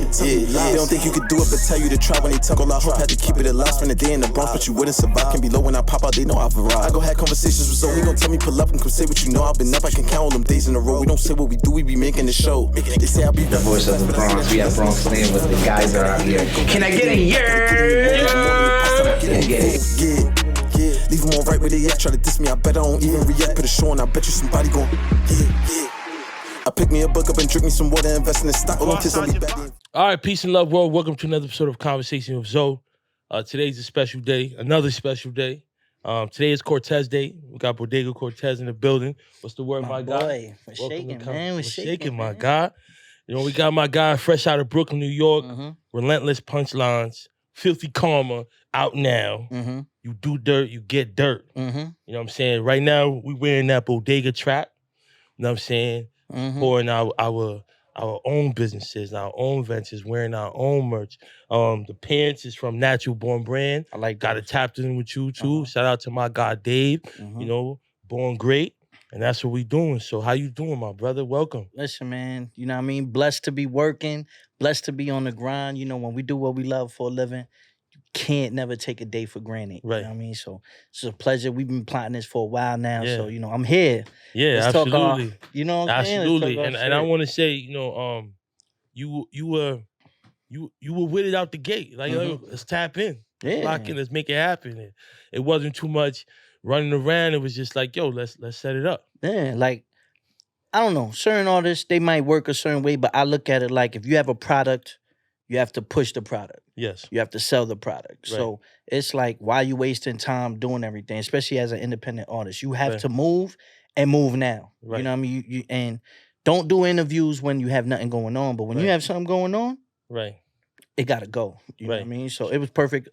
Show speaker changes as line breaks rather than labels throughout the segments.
They don't think you could do it, but tell you to try when they talk. All I hope had to keep it alive. Spend a day in the Bronx, but you wouldn't survive. Can be low when I pop out, they know I've arrived. I go have conversations with Zoe, he gon' tell me pull up and come say what you know. I've been up, I can count all them days in a row. We don't say what we do, we be making the show. They say I'll be
the voice of the Bronx. We have Bronx Land with the guys that are out here. Can I get a
yeah? Leave them all right where they at. Try to diss me, I bet I don't even react. Put a show on, I bet you somebody gon' I pick me a book up and drink me some water, invest in the stock. All
right, peace and love, world. Welcome to another episode of Conversation with Zoe. Today's a special day, another special day. Today is Cortez Day. We got Bodega Cortez in the building. What's the word, my guy?
Boy, we're shaking, man. We're shaking,
my
man.
guy. You know, we got my guy fresh out of Brooklyn, New York. Relentless punchlines, filthy karma, out now. You do dirt, you get dirt. You know what I'm saying? Right now, we wearing that Bodega trap. You know what I'm saying? Pouring our own businesses, our own ventures, wearing our own merch. The pants is from Natural Born Brand.
I like
Got it tapped in with you too. Shout out to my guy Dave. You know, born great. And that's what we doing. So how you doing, my brother? Welcome.
Listen, man, you know what I mean? Blessed to be working, blessed to be on the grind. You know, when we do what we love for a living, you can't never take a day for granted.
Right.
You know what I mean? So it's a pleasure. We've been plotting this for a while now.
Yeah.
So, you know, I'm here.
Yeah,
Let's
absolutely.
Talk you know what I'm saying?
Absolutely. And I want to say, you know, you were with it out the gate. Like, let's tap in. Let's lock in, let's make it happen. It wasn't too much running around. It was just like, yo, let's set it up.
Yeah, like, I don't know. Certain artists, they might work a certain way, but I look at it like if you have a product, you have to push the product.
Yes.
You have to sell the product. Right. So it's like, why are you wasting time doing everything, especially as an independent artist? You have to move and move now. Right. You know what I mean? You and don't do interviews when you have nothing going on, but when you have something going on, it got to go. You know what I mean? So it was perfect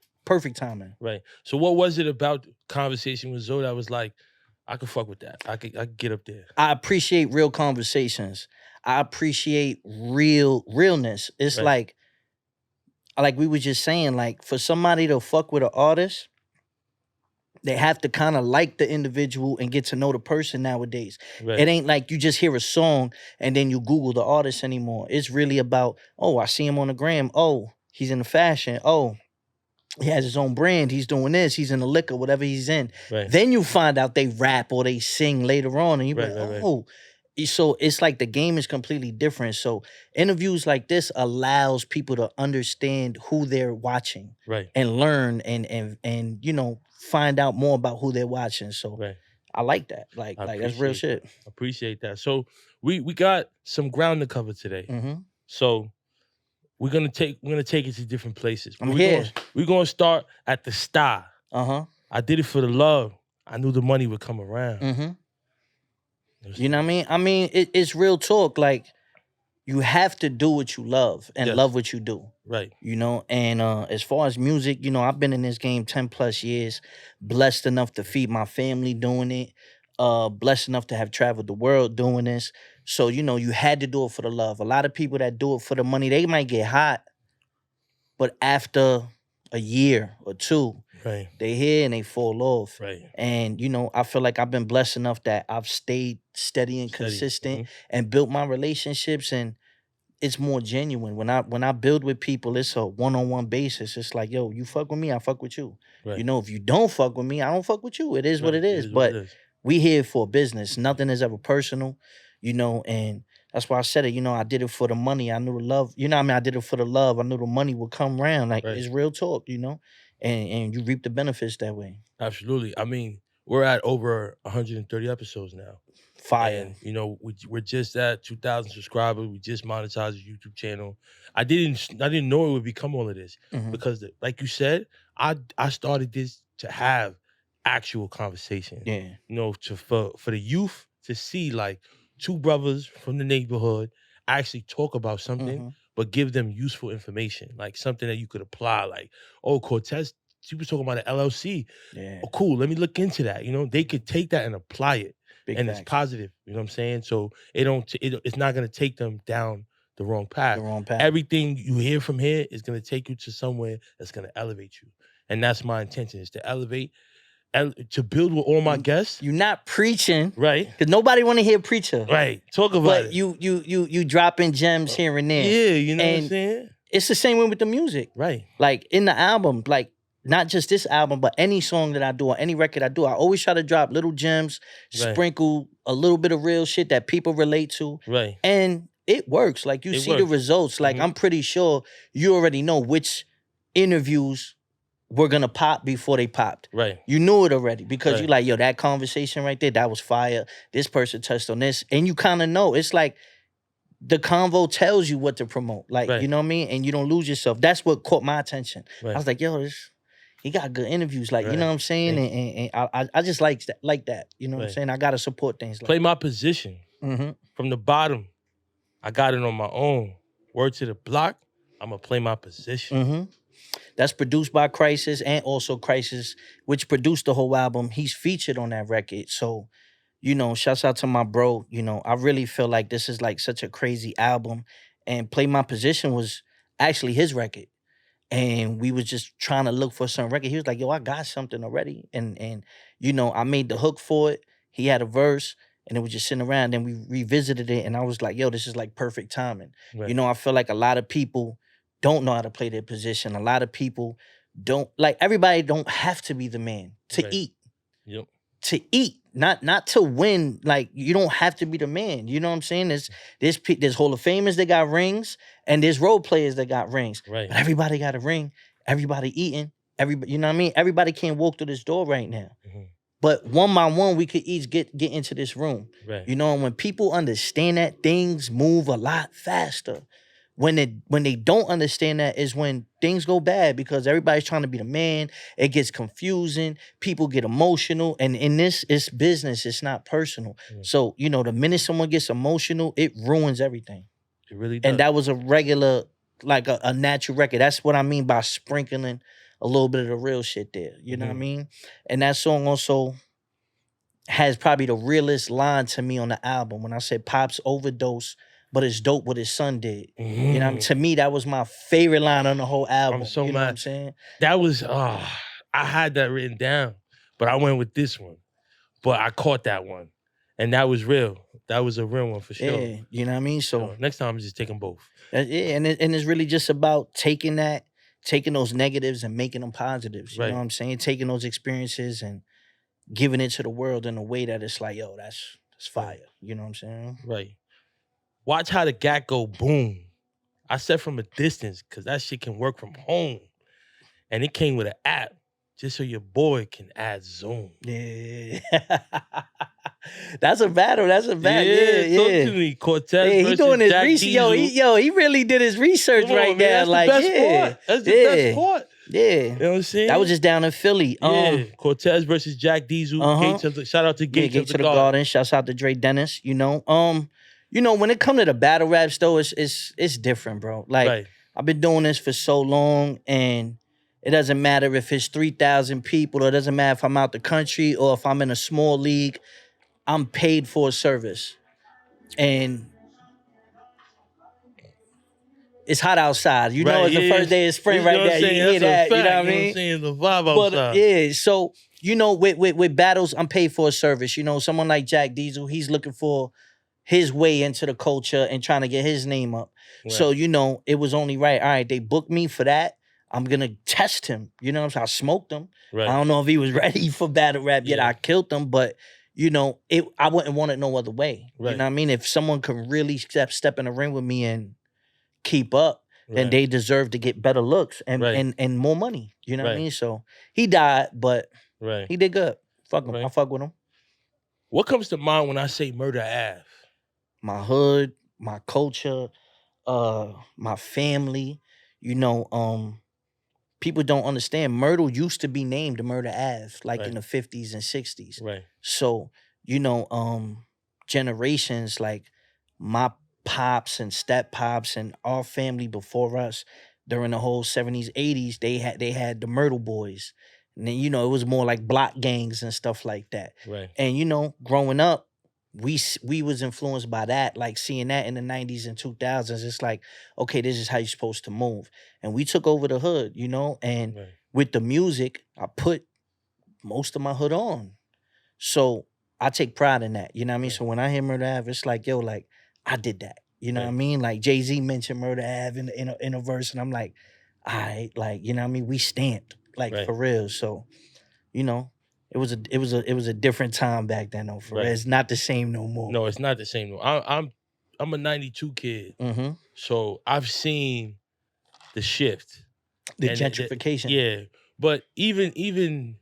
timing.
Right. So what was it about Conversation with Zoe that was like, I could fuck with that. I could get up there.
I appreciate real conversations. I appreciate realness. It's like we were just saying, like, for somebody to fuck with an artist, they have to kind of like the individual and get to know the person nowadays. Right. It ain't like you just hear a song and then you Google the artist anymore. It's really about, oh, I see him on the gram. Oh, he's in the fashion. Oh, he has his own brand. He's doing this. He's in the liquor, whatever he's in. Right. Then you find out they rap or they sing later on. And you're oh. So it's like the game is completely different. So interviews like this allows people to understand who they're watching. Right. And learn and you know, find out more about who they're watching. So I like that. Like that's real shit.
Appreciate that. So we got some ground to cover today. So we're gonna take it to different places. We're gonna start at the start. I did it for the love. I knew the money would come around.
You know what I mean? I mean, it's real talk. Like, you have to do what you love and love what you do. Right. You know, and as far as music, you know, I've been in this game 10 plus years, blessed enough to feed my family doing it, blessed enough to have traveled the world doing this. So, you know, you had to do it for the love. A lot of people that do it for the money, they might get hot, but after a year or two, they here and they fall off. Right. And, you know, I feel like I've been blessed enough that I've stayed steady and consistent and built my relationships, and it's more genuine. When I build with people, it's a one-on-one basis. It's like, yo, you fuck with me, I fuck with you. Right. You know, if you don't fuck with me, I don't fuck with you. It is what it is. But we here for business. Nothing is ever personal, you know, and that's why I said it. You know, I did it for the money. I knew the love. You know what I mean? I did it for the love. I knew the money would come around. Like, it's real talk, you know? And you reap the benefits that way.
Absolutely. I mean, we're at over 130 episodes now.
Fire.
And, you know, we're just at 2,000 subscribers. We just monetized the YouTube channel. I didn't know it would become all of this because, like you said, I started this to have actual conversation. Yeah. You know, for the youth to see, like, two brothers from the neighborhood actually talk about something, but give them useful information, like something that you could apply. Like, oh, Cortez, she was talking about an LLC. Yeah. Oh, cool. Let me look into that. You know, they could take that and apply it, it's positive. You know what I'm saying? So it's not going to take them down the wrong path. Everything you hear from here is going to take you to somewhere that's going to elevate you, and that's my intention: is to elevate. To build with all my guests.
You're not preaching.
Right.
Because nobody want to hear preacher.
Right. Talk about it.
But you dropping gems here and there.
Yeah, you know what I'm saying?
it's the same way with the music.
Right.
Like in the album, like not just this album, but any song that I do or any record I do, I always try to drop little gems, sprinkle a little bit of real shit that people relate to.
Right.
And it works. Like you see the results. Like I'm pretty sure you already know which interviews were gonna pop before they popped.
Right.
You knew it already because you like, yo, that conversation right there, that was fire. This person touched on this. And you kind of know. It's like the convo tells you what to promote. Like, you know what I mean? And you don't lose yourself. That's what caught my attention. Right. I was like, yo, he got good interviews. Like, you know what I'm saying? And I just like that. You know what I'm saying? I gotta support things like
Play my position. From the bottom. I got it on my own. Word to the block, I'm gonna play my position.
That's produced by Crisis and also Crisis, which produced the whole album. He's featured on that record. So, you know, shouts out to my bro. You know, I really feel like this is like such a crazy album. And Play My Position was actually his record. And we was just trying to look for some record. He was like, yo, I got something already. And you know, I made the hook for it. He had a verse. And it was just sitting around. Then we revisited it. And I was like, yo, this is like perfect timing. Right. You know, I feel like a lot of people don't know how to play their position. A lot of people don't, like everybody don't have to be the man to eat.
Yep.
To eat, not to win. Like you don't have to be the man. You know what I'm saying? There's Hall of Famers that got rings and there's role players that got rings.
Right.
But everybody got a ring. Everybody eating. Everybody, you know what I mean? Everybody can't walk through this door right now. But one by one, we could each get into this room.
Right.
You know, and when people understand that, things move a lot faster. When they don't understand that is when things go bad because everybody's trying to be the man. It gets confusing. People get emotional. And in this, it's business. It's not personal. So, you know, the minute someone gets emotional, it ruins everything.
It really does.
And that was a regular, like a natural record. That's what I mean by sprinkling a little bit of the real shit there. You know what I mean? And that song also has probably the realest line to me on the album. When I said Pop's overdose, but it's dope what his son did. You know what I mean? To me, that was my favorite line on the whole album.
I'm so
you
mad. Know what I'm saying? That was, I had that written down, but I went with this one. But I caught that one. And that was real. That was a real one for sure.
Yeah, you know what I mean? So
next time I'm just taking both.
Yeah, and it's really just about taking those negatives and making them positives. You know what I'm saying? Taking those experiences and giving it to the world in a way that it's like, yo, that's fire. You know what I'm saying?
Right. Watch how the gat go boom. I said from a distance, because that shit can work from home. And it came with an app, just so your boy can add Zoom.
Yeah. That's a battle. Yeah.
Talk to me, Cortez versus
he doing his
Jack
research.
Diesel.
He really did his research right there.
That's the best part. That's the best part.
Yeah.
You know what I'm saying?
That was just down in Philly.
Cortez versus Jack Diesel. Shout out to Gates of the Garden.
Shouts out to Dre Dennis. You know, when it come to the battle raps though, it's different, bro. Like I've been doing this for so long, and it doesn't matter if it's 3,000 people, or it doesn't matter if I'm out the country or if I'm in a small league. I'm paid for a service, and it's hot outside. You know, it's the first day of spring right there. You hear that? You know what I mean?
Saying the vibe outside.
But so you know, with battles, I'm paid for a service. You know, someone like Jack Diesel, he's looking for his way into the culture and trying to get his name up. Right. So, you know, it was only right. All right, they booked me for that. I'm going to test him. You know what I'm saying? I smoked him. Right. I don't know if he was ready for battle rap yet. I killed him, but, you know, I wouldn't want it no other way. Right. You know what I mean? If someone could really step in the ring with me and keep up, then they deserve to get better looks and more money. You know what I mean? So he died, but he did good. Fuck him. I fuck with him.
What comes to mind when I say Murda Ave?
My hood, my culture, my family. You know, people don't understand. Myrtle used to be named Murda Ave, like in the 50s and 60s. Right. So, you know, generations like my pops and step pops and our family before us during the whole 70s, 80s, they had the Myrtle Boys. And then, you know, it was more like block gangs and stuff like that. Right. And, you know, growing up, we was influenced by that, like seeing that in the 90s and 2000s. It's like, okay, this is how you're supposed to move. And we took over the hood, you know, and with the music, I put most of my hood on. So I take pride in that, you know what I mean? So when I hear Murda Ave, it's like, yo, like, I did that. You know what I mean? Like Jay-Z mentioned Murda Ave in a verse, and I'm like, all right, like, you know what I mean? We stamped, like, for real. So, you know, it was a different time back then, though. For real. It's not the same no more.
No, it's not the same. No, I'm a '92 kid, so I've seen the shift,
the gentrification.
Yeah, but even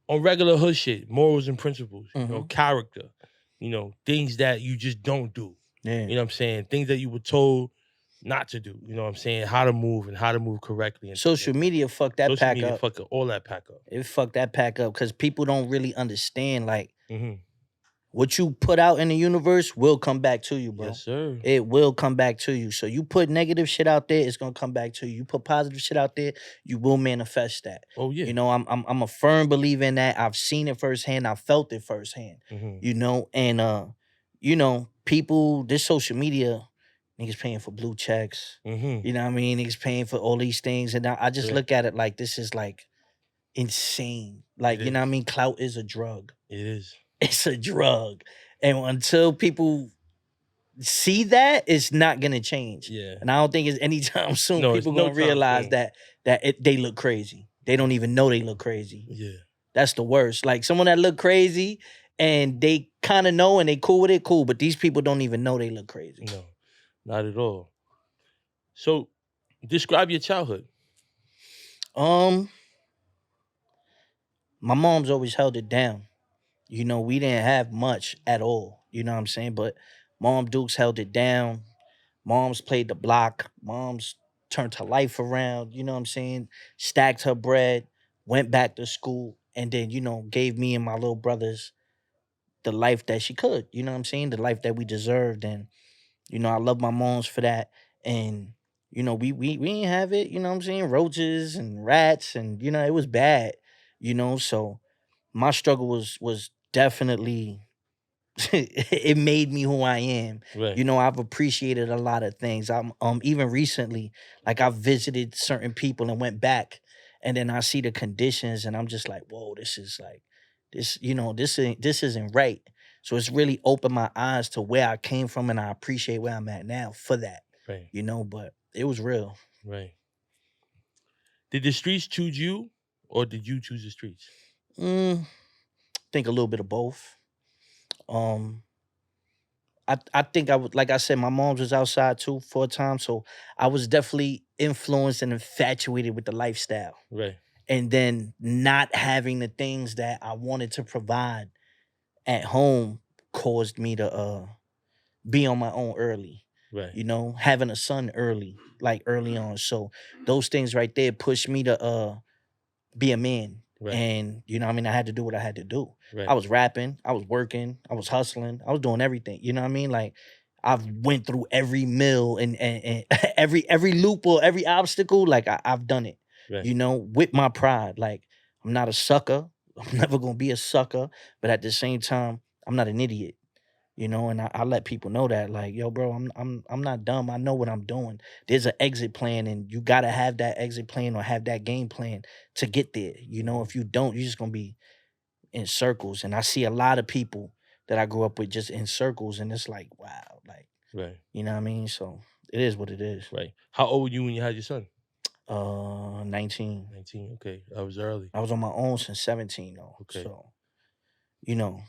on regular hood shit, morals and principles, you know, character, you know, things that you just don't do.
Yeah.
You know what I'm saying? Things that you were told not to do. You know what I'm saying? How to move and how to move correctly. And
social media fucked that pack up.
Fucked all that pack up.
It fucked that pack up because people don't really understand, like, what you put out in the universe will come back to you, bro.
Yes, sir.
It will come back to you. So you put negative shit out there, it's gonna come back to you. You put positive shit out there, you will manifest that.
Oh yeah.
You know, I'm a firm believer in that. I've seen it firsthand. I felt it firsthand. You know, and you know, people, this social media, niggas paying for blue checks. You know what I mean? Niggas paying for all these things, and I just look at it like this is like insane. Like, you know what I mean? Clout is a drug.
It is.
It's a drug. And until people see that, it's not gonna change.
Yeah.
And I don't think it's anytime soon people
no
gonna realize that they look crazy. They don't even know they look crazy.
Yeah.
That's the worst. Like someone that look crazy and they kind of know and they cool with it, cool. But these people don't even know they look crazy.
No, not at all. So describe your childhood.
My mom's always held it down. You know, we didn't have much at all. You know what I'm saying? But Mom Dukes held it down. Mom's played the block. Mom's turned her life around. You know what I'm saying? Stacked her bread, went back to school, and then, you know, gave me and my little brothers the life that she could. You know what I'm saying? The life that we deserved. And, you know, I love my moms for that. And, you know, we didn't have it, you know what I'm saying? Roaches and rats, and, you know, it was bad. You know, so my struggle was definitely it made me who I am.
Right.
You know, I've appreciated a lot of things. I'm even recently, like I've visited certain people and went back, and then I see the conditions and I'm just like, whoa, this is like this, you know, this isn't right. So it's really opened my eyes to where I came from, and I appreciate where I'm at now for that.
Right.
You know, but it was real.
Right. Did the streets choose you, or did you choose the streets?
Think a little bit of both. I think I would, like I said, my mom was outside too for a time, so I was definitely influenced and infatuated with the lifestyle.
Right.
And then not having the things that I wanted to provide at home caused me to be on my own early.
Right.
You know, having a son early on. So those things right there pushed me to be a man.
Right.
And, you know what I mean? I had to do what I had to do.
Right.
I was rapping, I was working, I was hustling, I was doing everything. You know what I mean? Like, I've went through every mill and every loop or every obstacle. Like, I've done it,
Right.
you know, with my pride. Like, I'm not a sucker. I'm never going to be a sucker. But at the same time, I'm not an idiot. You know, and I let people know that, like, yo, bro, I'm not dumb. I know what I'm doing. There's an exit plan, and you gotta have that exit plan or have that game plan to get there. You know, if you don't, you're just gonna be in circles. And I see a lot of people that I grew up with just in circles, and it's like, wow, like,
Right.
you know what I mean? So it is what it is.
Right. How old were you when you had your son?
19.
19. Okay, I was early.
I was on my own since 17 though.
Okay.
So, you know,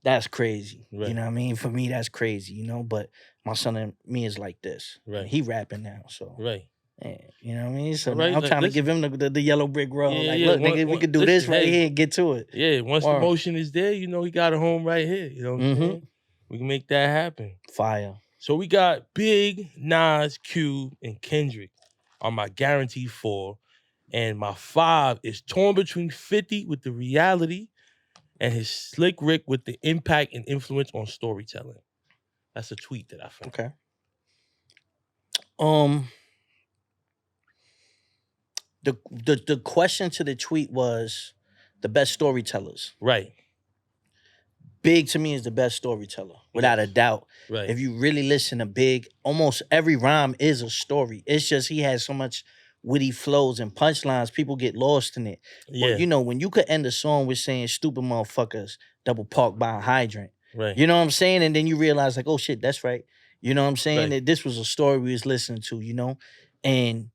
that's crazy.
Right.
You know what I mean? For me, that's crazy, you know? But my son and me is like this.
Right.
He rapping now, so.
Right.
Yeah, you know what I mean? So
Right,
I'm
like,
trying to
listen.
give him the yellow brick road.
Yeah,
like,
yeah,
look, nigga, we could do this
listen,
right
hey.
here and get to it.
Yeah, once the
Word.
motion is there, you know, he got a home right here. You know what I'm saying? We can make that happen.
Fire.
So we got Big, Nas, Cube, and Kendrick on my guaranteed 4. And my 5 is torn between 50 with the reality and his Slick Rick with the impact and influence on storytelling. That's a tweet that I found.
Okay. The question to the tweet was the best storytellers.
Right.
Big to me is the best storyteller, without a doubt.
Right.
If you really listen to Big, almost every rhyme is a story. It's just he has so much witty flows and punchlines, people get lost in it.
Yeah.
But, you know, when you could end a song with saying stupid motherfuckers double parked by a hydrant,
Right.
You know what I'm saying? And then you realize like, oh shit, that's right. You know what I'm saying?
Right.
That this was a story we was listening to, you know? And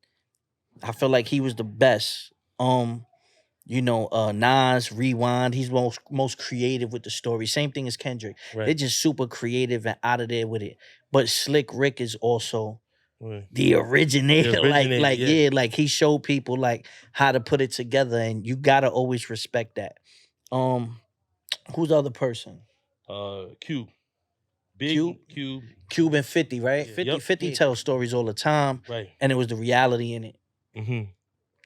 I feel like he was the best. Nas, Rewind, he's most creative with the story. Same thing as Kendrick.
Right.
They're just super creative and out of there with it. But Slick Rick is also the originator. Like he showed people like how to put it together, and you gotta always respect that. Who's the other person?
Cube. Big Cube.
Cube and 50, right?
Yeah.
50 tells stories all the time.
Right.
And it was the reality in it.
Mm-hmm.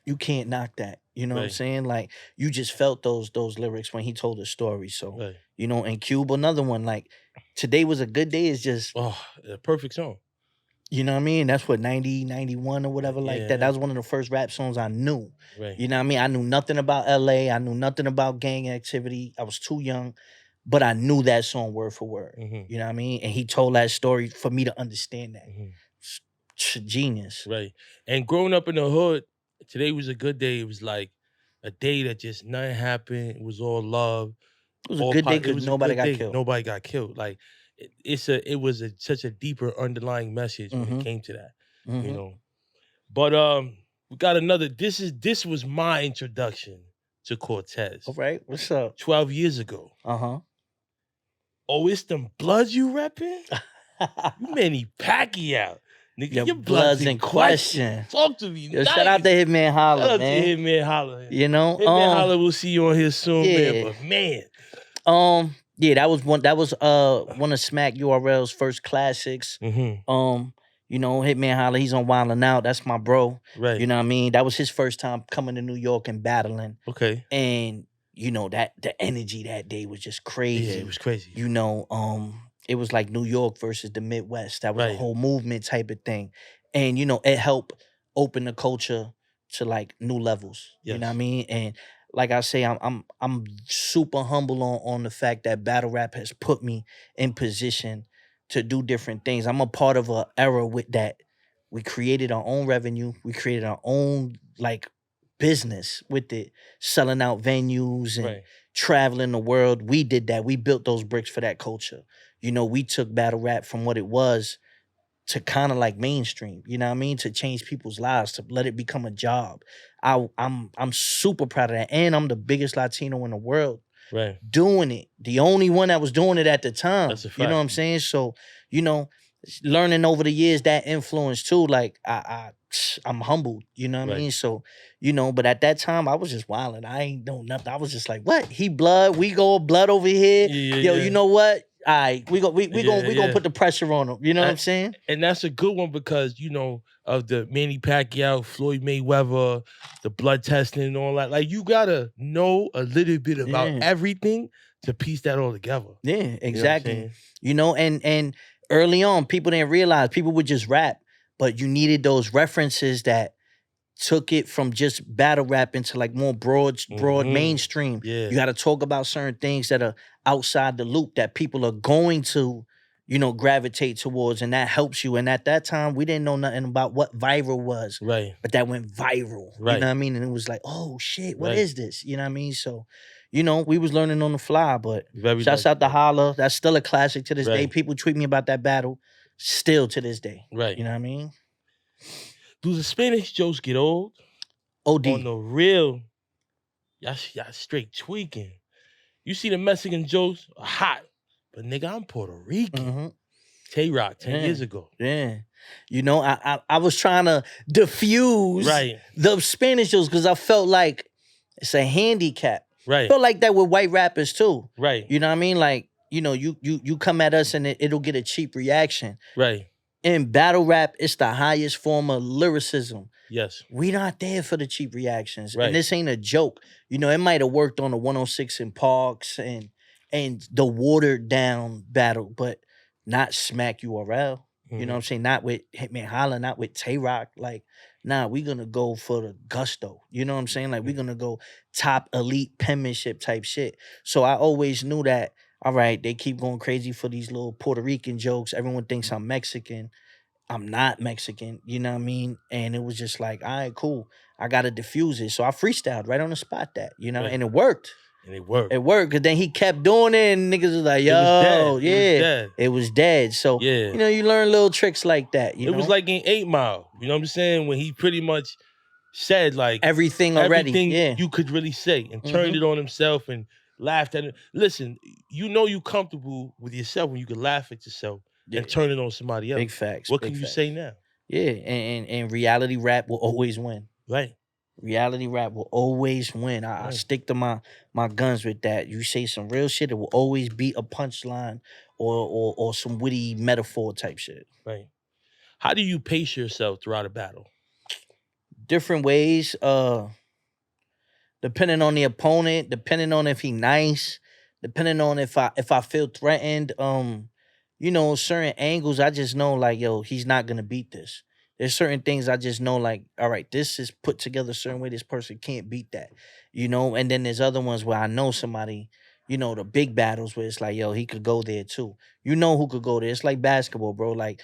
You can't knock that. You know what I'm saying? Like, you just felt those lyrics when he told the story. So, you know, and Cube, another one, like, Today Was a Good Day is just...
Oh, a perfect song.
You know what I mean? That's what, 90, 91 or whatever like that. That was one of the first rap songs I knew.
Right.
You know what I mean? I knew nothing about LA. I knew nothing about gang activity. I was too young. But I knew that song word for word.
Mm-hmm.
You know what I mean? And he told that story for me to understand that.
Mm-hmm.
Genius.
Right. And growing up in the hood, Today Was a Good Day. It was like a day that just nothing happened. It was all love.
It was a good day because nobody got killed.
Nobody got killed. Like it was such a deeper underlying message when it came to that.
Mm-hmm.
You know. But we got another. This was my introduction to Cortez.
All right. What's up?
12 years ago.
Uh-huh.
Oh, it's them Bloods you repping? You Manny Pacquiao. Nigga, your
blood's in question.
Talk to me.
Yo, shout out to Hitman Holla,
shout
man.
Shout out to Hitman Holla.
You know?
Hitman Holla, we'll see you on here soon, man. But man.
Yeah, that was one of Smack URL's first classics.
Mm-hmm.
You know, Hitman Holla, he's on Wildin' Out. That's my bro.
Right.
You know what I mean? That was his first time coming to New York and battling.
Okay.
And, you know, that the energy that day was just crazy.
Yeah, it was crazy.
You know, it was like New York versus the Midwest. That was a whole movement type of thing. And, you know, it helped open the culture to like new levels. Yes. You know what I mean? And like I say, I'm super humble on the fact that battle rap has put me in position to do different things. I'm a part of an era with that. We created our own revenue. We created our own like business with it, selling out venues and traveling the world. We did that. We built those bricks for that culture. You know, we took battle rap from what it was to kind of like mainstream, you know what I mean? To change people's lives, to let it become a job. I'm super proud of that. And I'm the biggest Latino in the world doing it. The only one that was doing it at the time.
That's a fact.
You know what I'm saying? So, you know, learning over the years that influence too, like I'm humbled, you know what I mean? So, you know, but at that time I was just wilding. I ain't know nothing. I was just like, what? He blood, we go blood over here. Yo, you know what? All right, we gonna put the pressure on him. You know what I'm saying?
And that's a good one because, you know, of the Manny Pacquiao, Floyd Mayweather, the blood testing and all that. Like, you gotta know a little bit about everything to piece that all together.
Yeah, exactly. You know, and early on, people didn't realize people would just rap, but you needed those references that took it from just battle rap into like more broad mainstream.
Yeah.
You got to talk about certain things that are outside the loop that people are going to, you know, gravitate towards, and that helps you. And at that time, we didn't know nothing about what viral was.
Right.
But that went viral.
Right.
You know what I mean? And it was like, oh shit, what is this? You know what I mean? So, you know, we was learning on the fly, but shouts out to Holla. That's still a classic to this day. People tweet me about that battle still to this day.
Right.
You know what I mean?
Do the Spanish jokes get old?
OD.
On the real, y'all straight tweaking. You see the Mexican jokes are hot, but nigga, I'm Puerto Rican. Tay-Rock 10 years ago.
Yeah. You know, I was trying to diffuse the Spanish jokes because I felt like it's a handicap.
Right.
I felt like that with white rappers too.
Right.
You know what I mean? Like, you know, you come at us and it'll get a cheap reaction.
Right.
In battle rap, it's the highest form of lyricism.
Yes.
We not there for the cheap reactions.
Right.
And this ain't a joke. You know, it might have worked on the 106 in Parks and the watered down battle, but not Smack URL. You know what I'm saying? Not with Hitman Holla, not with Tay-Rock. Like, nah, we gonna go for the gusto. You know what I'm saying? Like, we gonna go top elite penmanship type shit. So I always knew that, all right, they keep going crazy for these little Puerto Rican jokes. Everyone thinks I'm Mexican. I'm not Mexican, you know what I mean? And it was just like, all right, cool. I got to diffuse it. So I freestyled right on the spot that, you know, and it worked.
And it worked.
It worked, because then he kept doing it, and niggas was like, yo, it was dead. So, you know, you learn little tricks like that, you know?
It was like in 8 Mile, you know what I'm saying? When he pretty much said like
everything already,
you could really say, and turned it on himself and laughed at it. Listen, you know you comfortable with yourself when you can laugh at yourself and turn it on somebody else.
Big facts.
What can you say now?
Yeah, and reality rap will always win.
Right.
Reality rap will always win. I stick to my guns with that. You say some real shit, it will always be a punchline or some witty metaphor type shit.
Right. How do you pace yourself throughout a battle?
Different ways, depending on the opponent, depending on if he nice, depending on if I feel threatened. You know, certain angles I just know like, yo, he's not gonna beat this. There's certain things I just know like, all right, this is put together a certain way. This person can't beat that, you know? And then there's other ones where I know somebody, you know, the big battles where it's like, yo, he could go there too. You know who could go there. It's like basketball, bro. Like,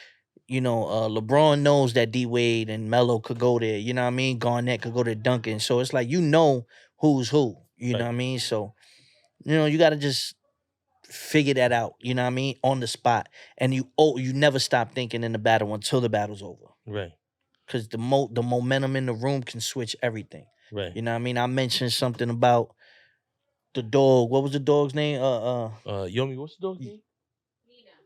you know, LeBron knows that D-Wade and Melo could go there. You know what I mean? Garnett could go to Duncan. So it's like, you know who's who. You know what I mean? So, you know, you got to just figure that out, you know what I mean, on the spot. And you never stop thinking in the battle until the battle's over.
Right.
Because the momentum in the room can switch everything.
Right.
You know what I mean? I mentioned something about the dog. What was the dog's name?
Yomi, what's the dog's name?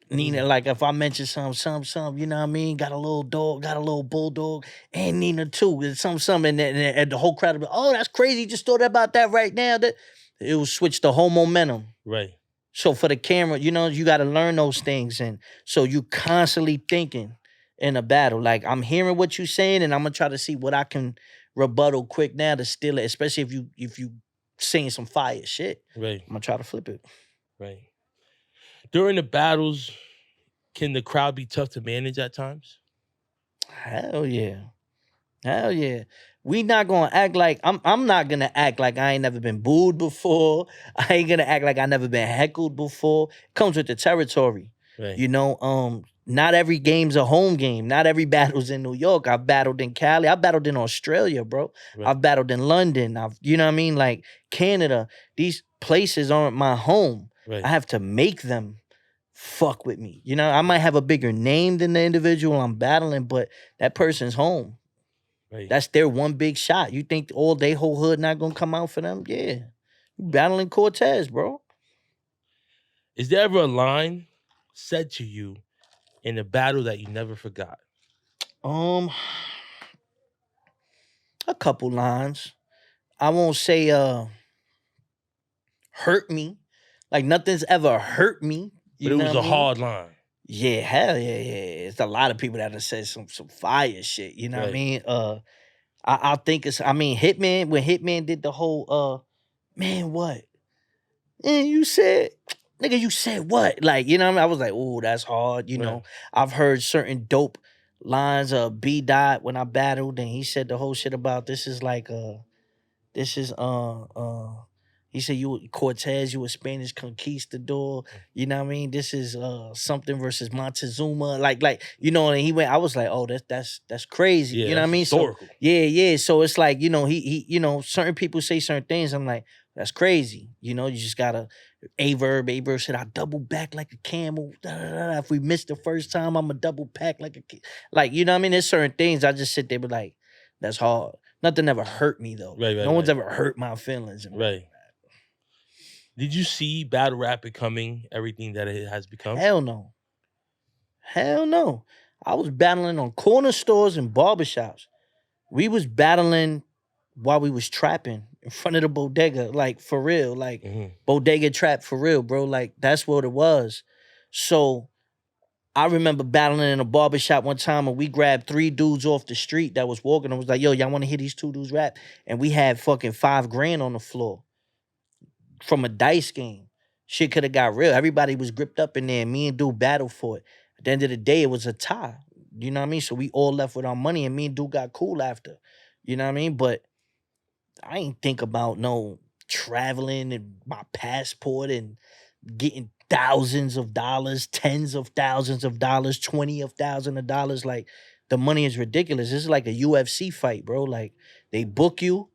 Nina, like if I mention some, you know what I mean? Got a little dog, got a little bulldog, and Nina too. It's some, and the whole crowd will be, oh, that's crazy. You just thought about that right now. That it will switch the whole momentum.
Right.
So for the camera, you know, you got to learn those things. And so you constantly thinking in a battle. Like, I'm hearing what you're saying, and I'm going to try to see what I can rebuttal quick now to steal it, especially if you saying some fire shit.
Right.
I'm going to try to flip it.
Right. During the battles, can the crowd be tough to manage at times?
Hell yeah. Hell yeah. We not gonna act like I'm not gonna act like I ain't never been booed before. I ain't gonna act like I never been heckled before. It comes with the territory.
Right.
You know, not every game's a home game. Not every battle's in New York. I've battled in Cali. I battled in Australia, bro. Right. I've battled in London. You know what I mean? Like Canada. These places aren't my home.
Right.
I have to make them fuck with me. You know, I might have a bigger name than the individual I'm battling, but that person's home.
Right.
That's their one big shot. You think all they whole hood not gonna come out for them? Yeah. You battling Cortez, bro.
Is there ever a line said to you in a battle that you never forgot?
A couple lines. I won't say hurt me. Like nothing's ever hurt me.
But it was a hard line.
Yeah, hell yeah. It's a lot of people that have said some fire shit. You know what I mean? I think Hitman, when Hitman did the whole man, what? And you said, nigga, you said what? Like, you know what I mean? I was like, ooh, that's hard. You know, I've heard certain dope lines of B Dot when I battled, and he said the whole shit about he said, you Cortez, you a Spanish conquistador. You know what I mean? This is something versus Montezuma. Like, you know, and he went, I was like, oh, that's crazy.
Yeah,
you know what I mean?
Historical.
So, yeah. So it's like, you know, he you know, certain people say certain things. I'm like, that's crazy. You know, you just gotta A-verb said, I double back like a camel. If we missed the first time, I'm a double pack like a like, you know what I mean? There's certain things I just sit there but like, that's hard. Nothing ever hurt me though.
Right,
no one's ever hurt my feelings.
Right. Did you see battle rap becoming everything that it has become?
Hell no. I was battling on corner stores and barbershops. We was battling while we was trapping in front of the bodega, like for real, like bodega trap for real, bro. Like that's what it was. So I remember battling in a barbershop one time and we grabbed 3 dudes off the street that was walking and was like, yo, y'all want to hear these 2 dudes rap? And we had fucking $5 grand on the floor. From a dice game. Shit could have got real. Everybody was gripped up in there and me and dude battled for it. At the end of the day, it was a tie. You know what I mean? So we all left with our money and me and dude got cool after. You know what I mean? But I ain't think about no traveling and my passport and getting thousands of dollars, tens of thousands of dollars, $20,000. Like the money is ridiculous. This is like a UFC fight, bro. Like they book you.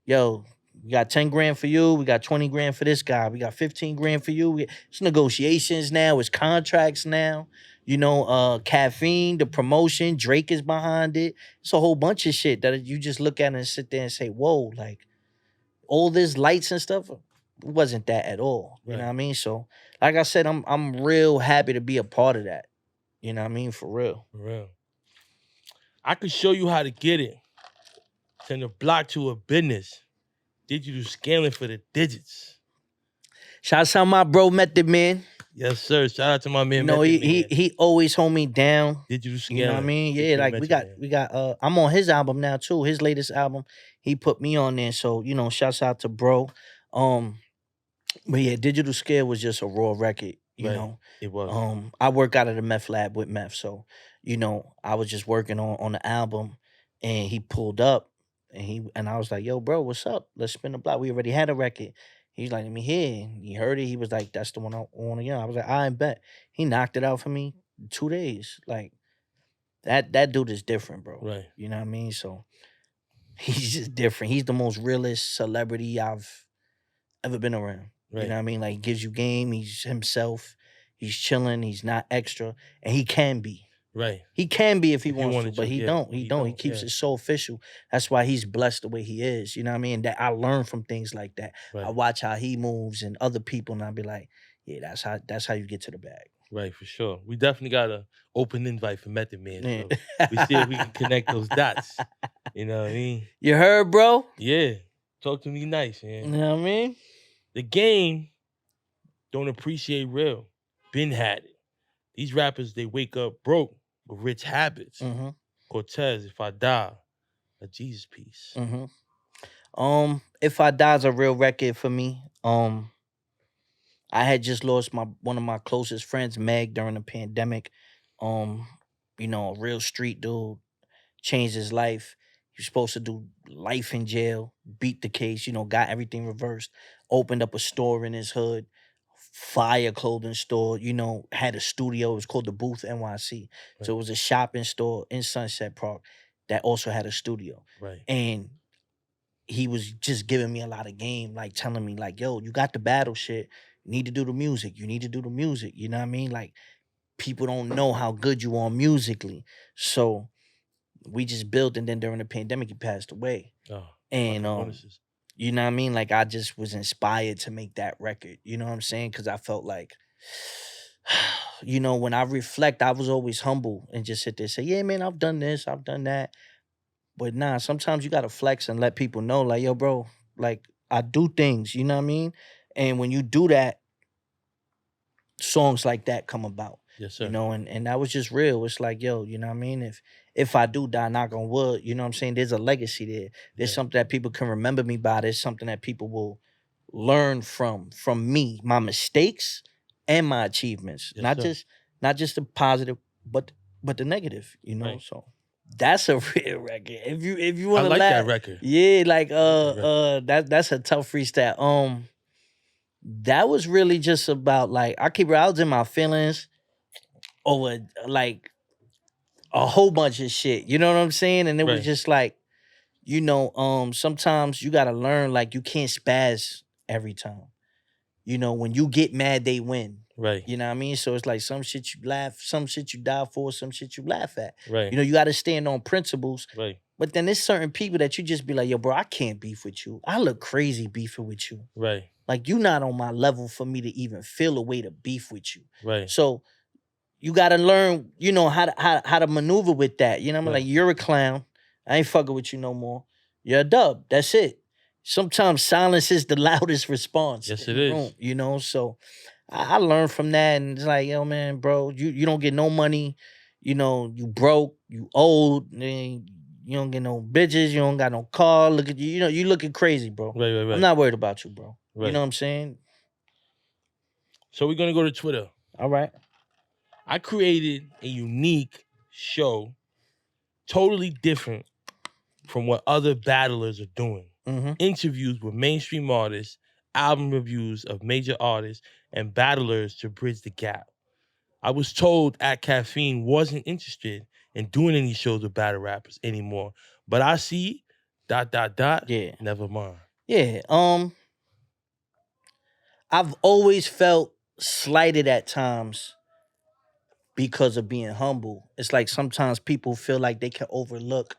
Yo, We got 10 grand for you. We got 20 grand for this guy. We got 15 grand for you. It's negotiations now. It's contracts now. You know, caffeine, the promotion, Drake is behind it. It's a whole bunch of shit that you just look at and sit there and say, whoa, like all this lights and stuff, it wasn't that at all. You know what I mean? So, like I said, I'm real happy to be a part of that. You know what I mean? For real.
For real. I could show you how to get it. Turn the block to a business. Digital scaling for the digits.
Shout out to my bro Method Man.
Yes, sir. Shout out to my man.
No,
Method
he always hold me down.
Digital scaling.
You know what I mean? Yeah, like we got I'm on his album now too. His latest album. He put me on there. So, you know, shouts out to bro. But yeah, Digital Scale was just a raw record, you know.
It was.
I work out of the meth lab with meth. So, you know, I was just working on the album and he pulled up and I was like, yo, bro, what's up? Let's spin the block. We already had a record. He's like, let me hear it. He heard it. He was like, that's the one I want to hear. I was like, I bet. He knocked it out for me 2 days. Like, that dude is different, bro.
Right.
You know what I mean? So he's just different. He's the most realest celebrity I've ever been around. Right. You know what I mean? Like, he gives you game. He's himself. He's chilling. He's not extra. And he can be.
Right.
He can be if he wants to, but he don't. He don't. He keeps it so official. That's why he's blessed the way he is. You know what I mean? That I learn from things like that. Right. I watch how he moves and other people, and I be like, yeah, that's how you get to the bag.
Right, for sure. We definitely got an open invite for Method Man. So we see if we can connect those dots. You know what I mean?
You heard, bro?
Yeah. Talk to me nice, man.
You know what I mean?
The game don't appreciate real. Been had it. These rappers, they wake up broke with rich habits.
Mm-hmm.
Cortez, If I Die, a Jesus piece.
Mm-hmm. If I Die is a real record for me. I had just lost one of my closest friends, Meg, during the pandemic. You know, a real street dude, changed his life. He was supposed to do life in jail, beat the case, you know, got everything reversed, opened up a store in his hood, fire clothing store, you know, had a studio. It was called the Booth NYC. Right. So it was a shopping store in Sunset Park that also had a studio.
Right.
And he was just giving me a lot of game, like telling me, like, yo, you got the battle shit. You need to do the music. You need to do the music. You know what I mean? Like, people don't know how good you are musically. So we just built, and then during the pandemic, he passed away.
Oh,
and you know what I mean? Like, I just was inspired to make that record. You know what I'm saying? Because I felt like, you know, when I reflect, I was always humble and just sit there and say, yeah, man, I've done this, I've done that. But nah, sometimes you got to flex and let people know, like, yo, bro, like, I do things, you know what I mean? And when you do that, songs like that come about.
Yes, sir.
You know, and that was just real. It's like, yo, you know what I mean? If I do die, knock on wood, you know what I'm saying? There's a legacy there. There's something that people can remember me by. There's something that people will learn from me, my mistakes and my achievements. Yes, not just the positive, but the negative, you know? Right. So that's a real record. If you want to
like that record.
Yeah, like that's a tough freestyle. That was really just about, like, I was in my feelings over, like, a whole bunch of shit. You know what I'm saying? And it was just like, you know, sometimes you gotta learn, like, you can't spaz every time. You know, when you get mad, they win.
Right.
You know what I mean? So it's like some shit you laugh, some shit you die for, some shit you laugh at.
Right.
You know, you gotta stand on principles.
Right.
But then there's certain people that you just be like, yo, bro, I can't beef with you. I look crazy beefing with you.
Right.
Like, you not on my level for me to even feel a way to beef with you.
Right.
So you gotta learn, you know, how to maneuver with that. You know what I mean? Like, you're a clown. I ain't fucking with you no more. You're a dub. That's it. Sometimes silence is the loudest response.
Yes, it is.
You know, so I learned from that, and it's like, yo, man, bro, you don't get no money. You know, you broke, you old, and you don't get no bitches, you don't got no car. Look at you, you know, you looking crazy, bro.
Right.
I'm not worried about you, bro.
Right.
You know what I'm saying?
So we're gonna go to Twitter.
All right.
I created a unique show, totally different from what other battlers are doing.
Mm-hmm.
Interviews with mainstream artists, album reviews of major artists, and battlers to bridge the gap. I was told at Caffeine wasn't interested in doing any shows with battle rappers anymore, but I see ...
Yeah.
Never mind.
Yeah. I've always felt slighted at times because of being humble. It's like sometimes people feel like they can overlook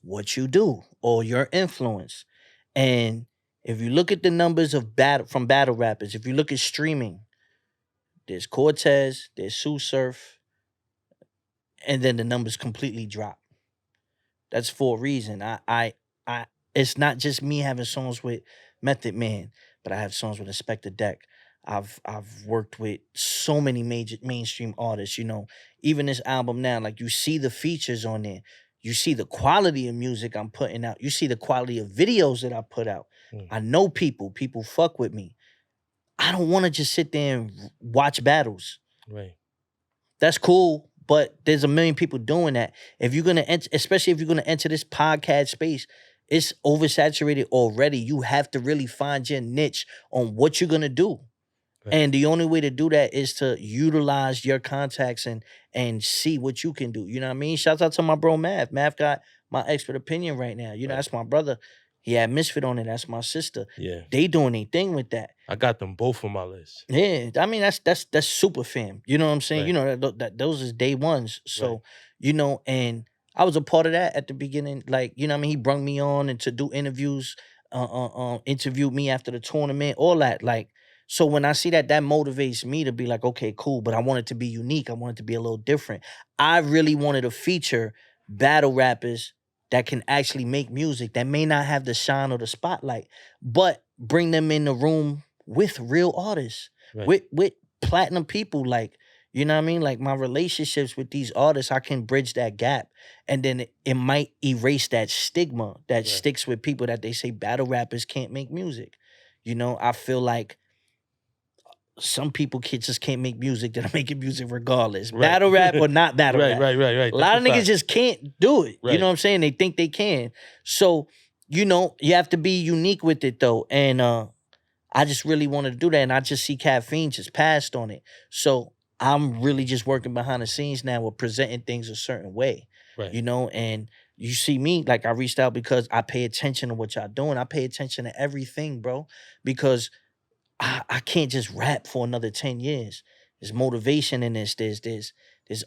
what you do or your influence. And if you look at the numbers of battle rappers, if you look at streaming, there's Cortez, there's Sue Surf, and then the numbers completely drop. That's for a reason. I it's not just me having songs with Method Man, but I have songs with Inspector Deck. I've worked with so many major mainstream artists, Even this album now, like you see the features on there. You see the quality of music I'm putting out. You see the quality of videos that I put out. I know people fuck with me. I don't want to just sit there and watch battles.
Right.
That's cool, but there's a million people doing that. If you're gonna enter, especially if you're gonna enter this podcast space, it's oversaturated already. You have to really find your niche on what you're gonna do. Right. And the only way to do that is to utilize your contacts and see what you can do. You know what I mean? Shouts out to my bro Mav. Mav got my expert opinion right now. That's my brother. He had Misfit on it. That's my sister.
Yeah.
They doing their thing with that.
I got them both on my list.
Yeah. I mean, that's super fam. You know what I'm saying?
Right.
That those is day ones. So, right. And I was a part of that at the beginning. Like, what I mean? He brung me on and to do interviews, interviewed me after the tournament, all that. Like, so when I see that motivates me to be like, okay, cool, but I want it to be unique. I want it to be a little different. I really wanted to feature battle rappers that can actually make music that may not have the shine or the spotlight, but bring them in the room with real artists, right. with platinum people. Like, you know what I mean? Like my relationships with these artists, I can bridge that gap. And then it might erase that stigma that right. sticks with people that they say battle rappers can't make music. I feel like some people just can't make music that are making music regardless. Right. Battle rap or not battle rap.
Right.
A lot of niggas just can't do it.
Right.
You know what I'm saying? They think they can. So, you have to be unique with it though. And I just really wanted to do that. And I just see Caffeine just passed on it. So I'm really just working behind the scenes now with presenting things a certain way. Right. And you see me, like I reached out because I pay attention to what y'all doing. I pay attention to everything, bro. Because I can't just rap for another 10 years. There's motivation in this. There's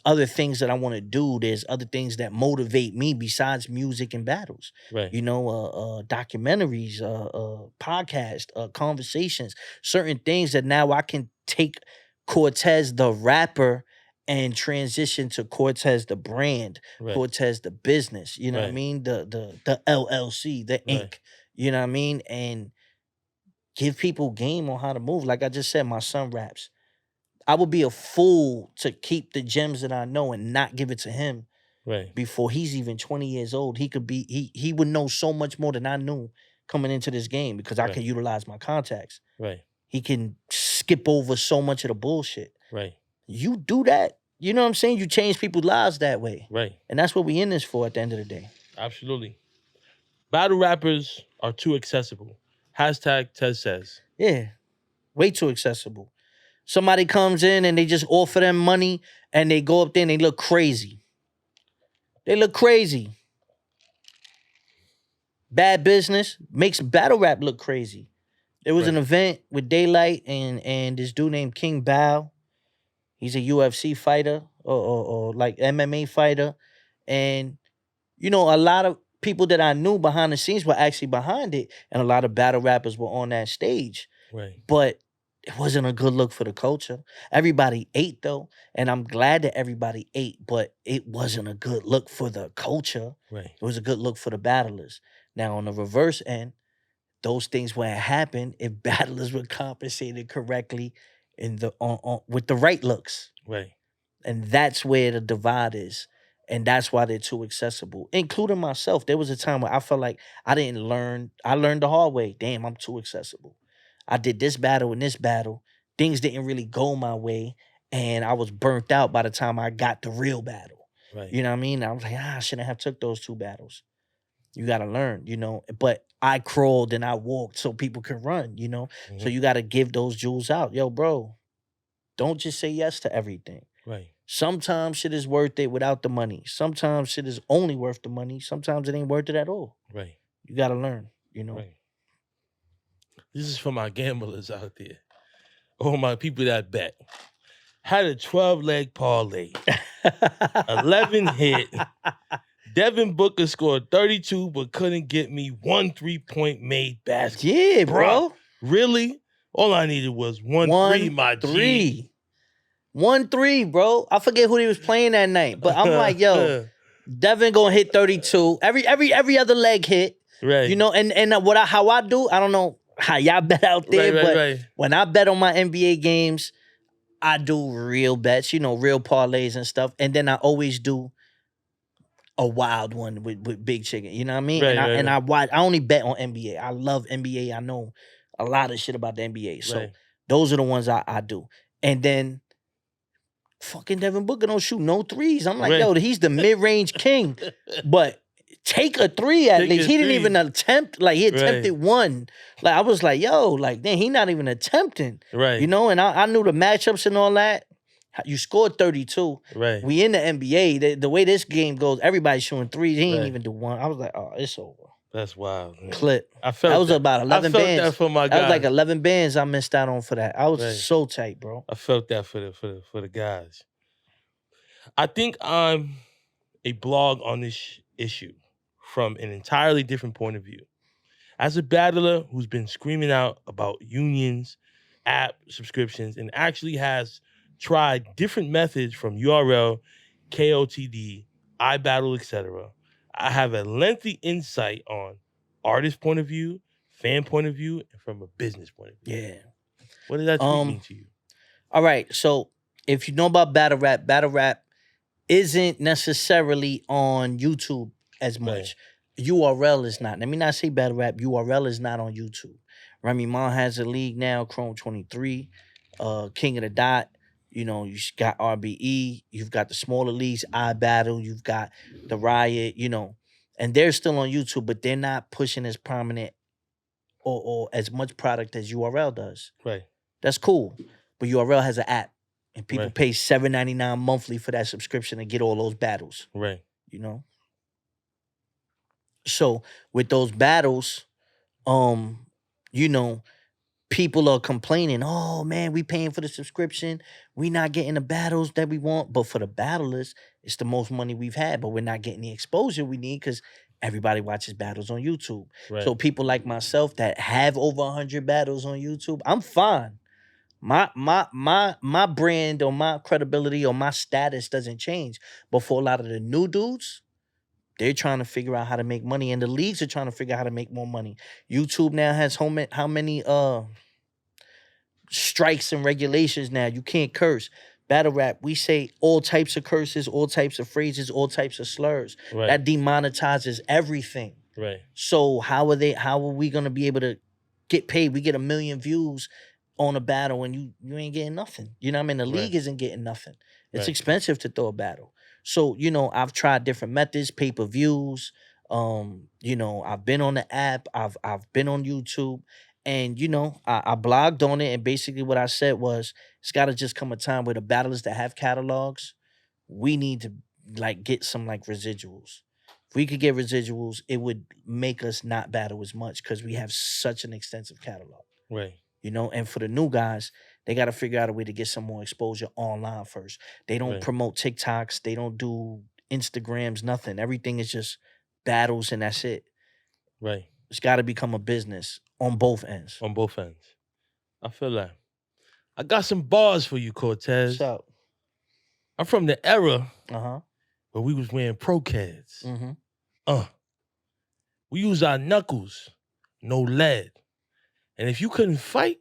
other things that I want to do. There's other things that motivate me besides music and battles. Right. Documentaries, podcasts, conversations, certain things that now I can take Cortez the rapper and transition to Cortez the brand, right. Cortez the business. You know right. what I mean? The LLC, the Inc. Right. You know what I mean? And give people game on how to move. Like I just said, my son raps. I would be a fool to keep the gems that I know and not give it to him. Right. Before he's even 20 years old. He would know so much more than I knew coming into this game because I right. can utilize my contacts. Right. He can skip over so much of the bullshit. Right. You do that. You know what I'm saying? You change people's lives that way. Right. And that's what we in this for at the end of the day.
Absolutely. Battle rappers are too accessible. Hashtag Tez says.
Yeah, way too accessible. Somebody comes in and they just offer them money and they go up there and they look crazy. They look crazy. Bad business makes battle rap look crazy. There was right. an event with Daylight and this dude named King Bao. He's a UFC fighter or like MMA fighter. And, a lot of people that I knew behind the scenes were actually behind it, and a lot of battle rappers were on that stage. Right. But it wasn't a good look for the culture. Everybody ate though, and I'm glad that everybody ate, but it wasn't a good look for the culture. Right. It was a good look for the battlers. Now on the reverse end, those things wouldn't happen if battlers were compensated correctly in the with the right looks. Right. And that's where the divide is. And that's why they're too accessible, including myself. There was a time where I felt like I didn't learn. I learned the hard way. Damn, I'm too accessible. I did this battle and this battle. Things didn't really go my way. And I was burnt out by the time I got the real battle. Right. You know what I mean? I was like, I shouldn't have took those 2 battles. You got to learn, But I crawled and I walked so people can run, Mm-hmm. So you got to give those jewels out. Yo, bro, don't just say yes to everything. Right. Sometimes shit is worth it without the money. Sometimes shit is only worth the money. Sometimes it ain't worth it at all. Right. You got to learn,
Right. This is for my gamblers out there. All my people that bet. Had a 12-leg parlay. 11 hit. Devin Booker scored 32, but couldn't get me 1 3-point made basket.
Yeah, bro.
Really? All I needed was 1-3, my G.
1-3, bro. I forget who he was playing that night, but I'm like, yo, Devin gonna hit 32. Every other leg hit.
Right.
You know, and how I do, I don't know how y'all bet out there, but when I bet on my NBA games, I do real bets, you know, real parlays and stuff. And then I always do a wild one with Big Chicken. You know what I mean? I only bet on NBA. I love NBA. I know a lot of shit about the NBA. So those are the ones I do. And then fucking Devin Booker don't shoot no threes. I'm like, yo, he's the mid-range king. But take a three at least. He didn't even attempt. Like, he attempted one. Like, I was like, yo, like, then he not even attempting.
Right.
You know, and I knew the matchups and all that. You scored 32.
Right.
We in the NBA. The way this game goes, everybody's shooting threes. He ain't even do one. I was like, oh, it's over.
That's wild. Man.
Clip. That was about 11 bands.
I felt that for my guys.
That was like 11 bands I missed out on for that. I was so tight, bro.
I felt that for the guys. I think I'm a blog on this issue from an entirely different point of view. As a battler who's been screaming out about unions, app subscriptions, and actually has tried different methods from URL, KOTD, iBattle, etc., I have a lengthy insight on artist point of view, fan point of view, and from a business point of view.
Yeah.
What does that mean to you?
All right, so if you know about battle rap isn't necessarily on YouTube as much. Right. URL is not. Let me not say battle rap. URL is not on YouTube. Remy Ma has a league now, Chrome 23, King of the Dot. You know, you got RBE. You've got the smaller leagues, iBattle. You've got the Riot, you know. And they're still on YouTube, but they're not pushing as prominent or as much product as URL does.
Right.
That's cool. But URL has an app. And people pay $7.99 monthly for that subscription to get all those battles.
Right.
You know? So with those battles, you know, people are complaining, oh man, we paying for the subscription. We not getting the battles that we want. But for the battlers, it's the most money we've had, but we're not getting the exposure we need because everybody watches battles on YouTube. Right. So people like myself that have over 100 battles on YouTube, I'm fine. My brand or my credibility or my status doesn't change. But for a lot of the new dudes, they're trying to figure out how to make money, and the leagues are trying to figure out how to make more money. YouTube now has how many strikes and regulations now. You can't curse. Battle rap, we say all types of curses, all types of phrases, all types of slurs. Right. That demonetizes everything.
Right.
So how are we gonna be able to get paid? We get 1 million views on a battle and you ain't getting nothing. You know what I mean? The league isn't getting nothing. It's expensive to throw a battle. So, you know, I've tried different methods, pay-per-views. You know, I've been on the app. I've been on YouTube. And, you know, I blogged on it. And basically what I said was, it's got to just come a time where the battlers that have catalogs, we need to, like, get some, like, residuals. If we could get residuals, it would make us not battle as much because we have such an extensive catalog.
Right.
You know, and for the new guys, they got to figure out a way to get some more exposure online first. They don't promote TikToks. They don't do Instagrams, nothing. Everything is just battles and that's it.
Right.
It's got to become a business on both ends.
On both ends. I feel that. I got some bars for you, Cortez.
What's up?
I'm from the era where we was wearing pro-ceds.
Mm-hmm.
We use our knuckles, no lead. And if you couldn't fight,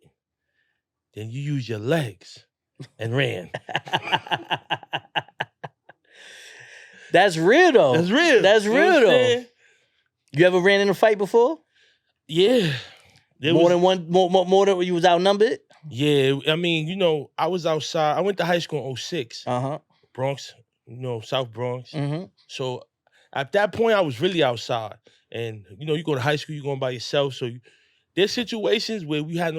then you used your legs and ran.
That's real, though.
That's real.
That's real, though. You ever ran in a fight before?
Yeah.
More than when you was outnumbered?
Yeah. I mean, you know, I was outside. I went to high school in 06. Bronx, you know, South Bronx.
Mm-hmm.
So at that point, I was really outside. And, you know, you go to high school, you're going by yourself. So there's situations where we had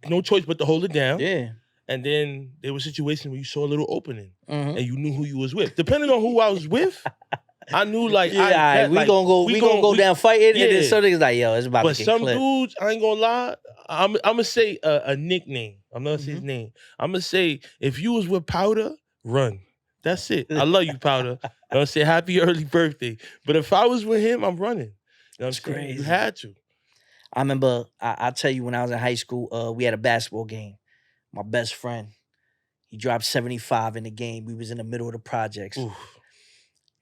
no choice but to hold it down.
Yeah.
And then there were situations where you saw a little opening and you knew who you was with. Depending on who I was with, I knew like
yeah, we gonna go down fighting, and then some niggas like, yo, it's about to get
some
clipped.
dudes, I ain't gonna lie, I'm gonna say a nickname. I'm not gonna say his name. I'm gonna say if you was with Powder, run. That's it. I love you, Powder. I'm gonna say happy early birthday. But if I was with him, I'm running. You know what I'm saying?
Crazy.
You had to.
I remember, I'll tell you, when I was in high school, we had a basketball game. My best friend, he dropped 75 in the game. We was in the middle of the projects.
Oof.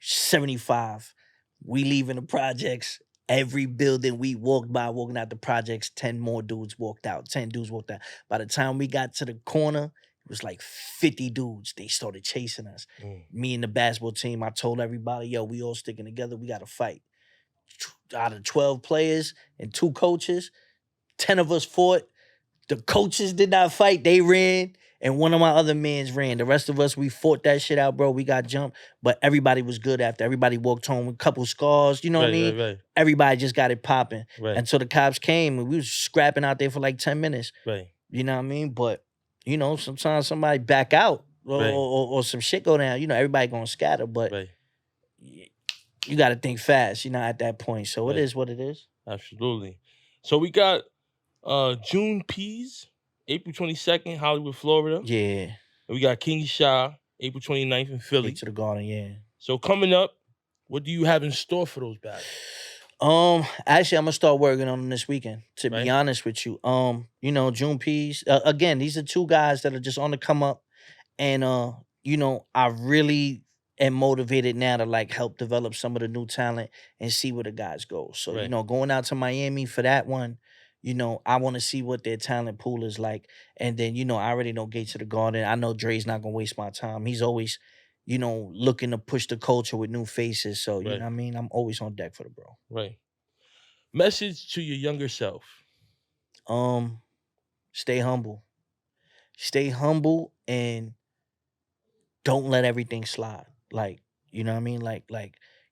75. We leaving the projects. Every building we walked by, walking out the projects, 10 more dudes walked out. 10 dudes walked out. By the time we got to the corner, it was like 50 dudes. They started chasing us. Me and the basketball team, I told everybody, yo, we all sticking together. We got to fight. Out of 12 players and 2 coaches, 10 of us fought. The coaches did not fight. They ran. And one of my other mans ran. The rest of us, we fought that shit out, bro. We got jumped. But everybody was good after. Everybody walked home with a couple scars. You know what I mean?
Right.
Everybody just got it popping.
Right.
Until the cops came and we was scrapping out there for like 10 minutes.
Right.
You know what I mean? But, you know, sometimes somebody back out or some shit go down. You know, everybody gonna scatter. But you got to think fast, you know, at that point. So it is what it is.
Absolutely. So we got June Peas, April 22nd, Hollywood, Florida.
Yeah.
And we got King Sha, April 29th in Philly.
To the Garden, yeah.
So coming up, what do you have in store for those battles?
Actually, I'm gonna start working on them this weekend. To be honest with you, you know, June Peas. Again, these are 2 guys that are just on the come up, and you know, I really am motivated now to like help develop some of the new talent and see where the guys go. So you know, going out to Miami for that one. You know, I want to see what their talent pool is like. And then, you know, I already know Gates of the Garden. I know Dre's not going to waste my time. He's always, you know, looking to push the culture with new faces. So, you know what I mean? I'm always on deck for the bro.
Right. Message to your younger self.
Stay humble. Stay humble and don't let everything slide. Like, you know what I mean? Like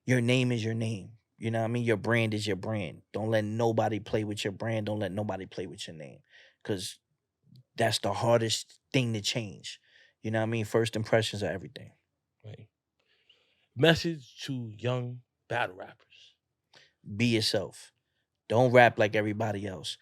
your name is your name. You know what I mean? Your brand is your brand. Don't let nobody play with your brand. Don't let nobody play with your name. Because that's the hardest thing to change. You know what I mean? First impressions are everything.
Right. Message to young battle rappers.
Be yourself. Don't rap like everybody else.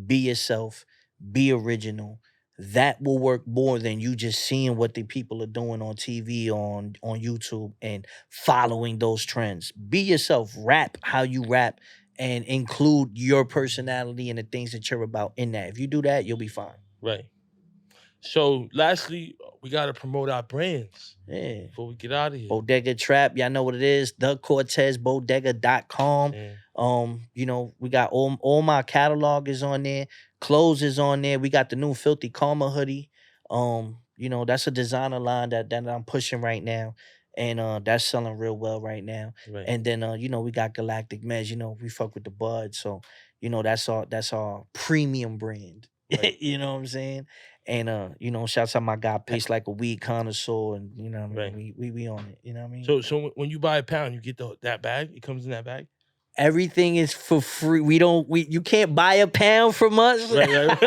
Be yourself. Be original. That will work more than you just seeing what the people are doing on TV, on YouTube, and following those trends. Be yourself. Rap how you rap and include your personality and the things that you're about in that. If you do that, you'll be fine.
Right. So, lastly, we got to promote our brands.
Yeah.
Before we get out of here.
Bodega Trap, y'all know what it is. The Cortez, bodega.com. You know, we got all my catalog is on there. Clothes is on there. We got the new Filthy Karma hoodie. You know, that's a designer line that I'm pushing right now. And that's selling real well right now. Right. And then you know, we got Galactic Meds. You know, we fuck with the bud. So, you know, that's our premium brand. Right. You know what I'm saying? And you know, shouts out my guy Pace Like a Weed Connoisseur, and you know what I mean? Right. We on it. You know what I mean?
So when you buy a pound, you get that bag? It comes in that bag?
Everything is for free. You can't buy a pound from us. Right.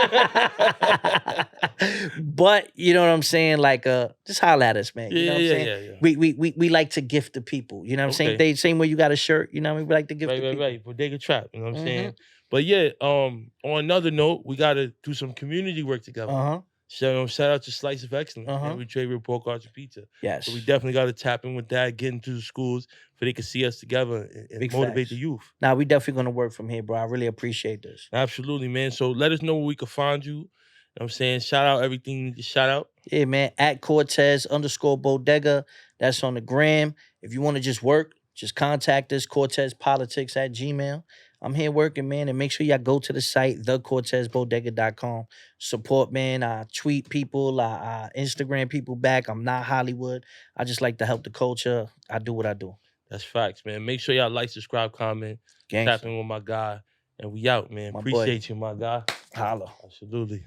But you know what I'm saying? Like just holler at us, man. You know what I'm saying? Yeah. We like to gift the people. You know what I'm saying? Same way you got a shirt, you know what I mean? We like to gift the people.
Right. Bodega Trap, you know what I'm saying? But yeah, on another note, we gotta do some community work together. Shout out to Slice of Excellence. And we trade report cards and pizza.
Yes.
So we definitely got to tap in with that, get into the schools so they can see us together and motivate the youth.
Nah, we definitely going to work from here, bro. I really appreciate this.
Absolutely, man. So let us know where we can find you. You know what I'm saying? Shout out everything you need to shout out.
Yeah, man. At Cortez_Bodega. That's on the gram. If you want to just work, just contact us, CortezPolitics@gmail.com. I'm here working, man, and make sure y'all go to the site, thecortezbodega.com. Support, man. I tweet people, I Instagram people back. I'm not Hollywood. I just like to help the culture. I do what I do.
That's facts, man. Make sure y'all like, subscribe, comment, tap in with my guy, and we out, man. Appreciate you, my guy.
Holla.
Absolutely.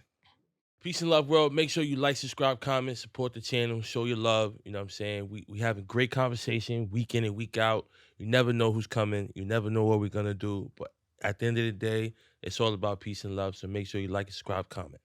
Peace and love, world. Make sure you like, subscribe, comment, support the channel, show your love. You know what I'm saying? We having great conversation week in and week out. You never know who's coming. You never know what we're going to do. But at the end of the day, it's all about peace and love. So make sure you like, subscribe, comment.